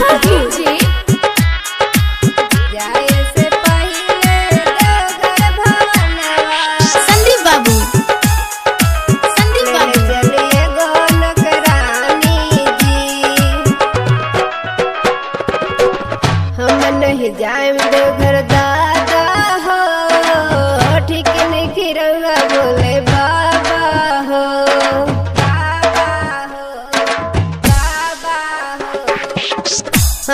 DJ जाए से पहिले देवघर भवनवा संदीप बाबू चलिए गोनक रानी जी। हम नहीं जाए देवघर दादा हो, ठीक नहीं खिरौआ बोले बाबा हो, बाबा हो, बाबा हो।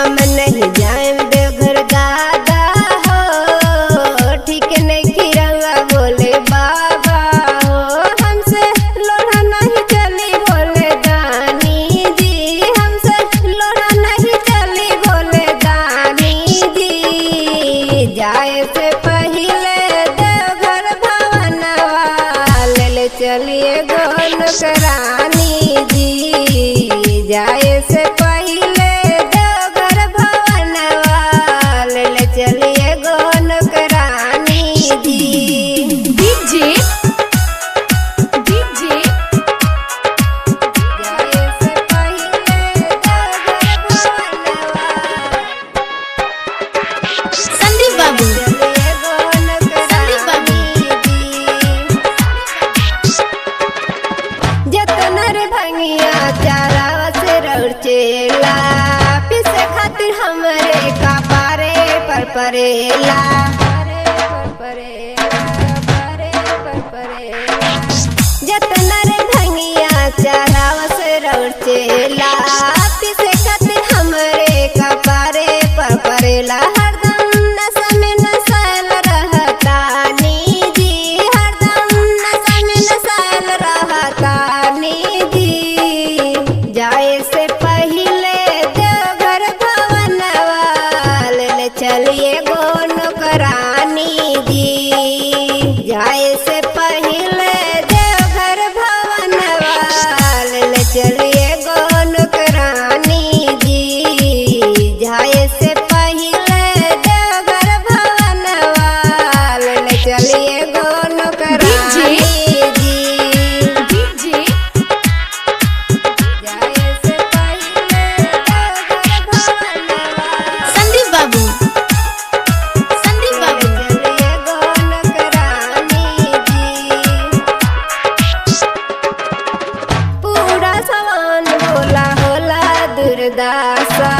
हम नहीं जाए देवघर दादा हो, ठीक नहीं खिरौआ बोले बाबा हो। हमसे लोढ़ा नहीं चली बोले दानी जी, हमसे लोढ़ा नहीं चली बोले दानी जी। जाए से पहिले देवघर भवनवा ले चलिए गोनक रानी जी। जाए से पहिले देवघर भवनवा ले चलिए गोनक रानी जी। डीजे डीजे जाए से पहिले देवघर भवनवा संदीप बाबू चलिए गोनक रानी जी। जतन रे भंगिया चारावा से रौचेला, पिसे खातिर हमरे कपारे पर परेला, जतन रे भंगिया चारावा से रौचेला, पिसे खातिर हमरे कपारे पर परेला। हरदम नशा में नशायल रहतानी जी, हरदम नशा में नशायल रहतानी जी। जाए से पहिले देवघर भवनवा ले चलिए गोनक रानी जी। जाए से पहिले देवघर भवनवा ले चलिए गोनक रानी जी। जाए से पहिले देवघर भवनवा ले चलिए गोनक रानी जी। डीजे जाए से पहिले देवघर भवनवा संदीप बाबू चलिए गोनक रानी जी। पूरा सवान होला होला दुर्दासा,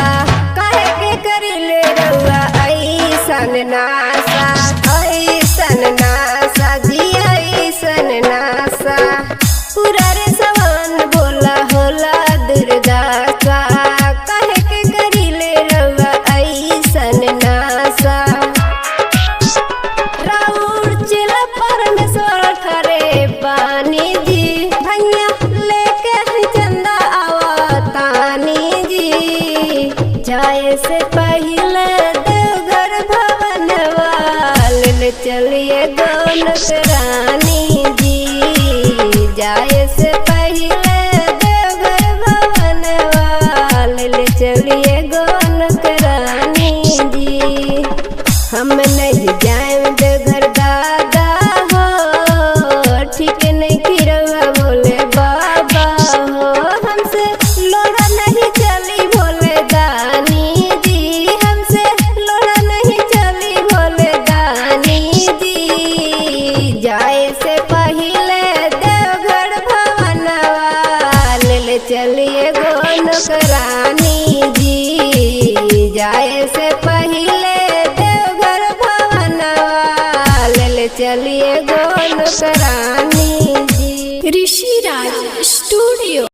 काहे के करिले रउआ ऐसन नासा, ऐसन नासा जी ऐसन नासा। पूरा रे सवान बोला होला दुर्दासा, काहे के करिले रउआ ऐसन नासा। राउर चिला परमेश्वर करे पानी जी, भैया लेके ही चंदा आवतानी जी। जाए से पहिले देवघर भवनवा ले चलिए गोनक रानी जी। जाए से पहिले देवघर भवनवा ले चलिए गोनक रानी जी। हम नहीं जाए देवघर दादा हो, ठीक नहीं खिरौआ बोले बाबा हो। हमसे लोढ़ा नहीं चली बोले दानी जी, हमसे लोढ़ा नहीं चली बोले दानी जी। जाए से पहिले देवघर भवनवा ले चलिए गोनक रानी जी। जाए से पहिले देवघर भवनवा ले चलिए गोनक रानी जी। ऋषि राज स्टूडियो।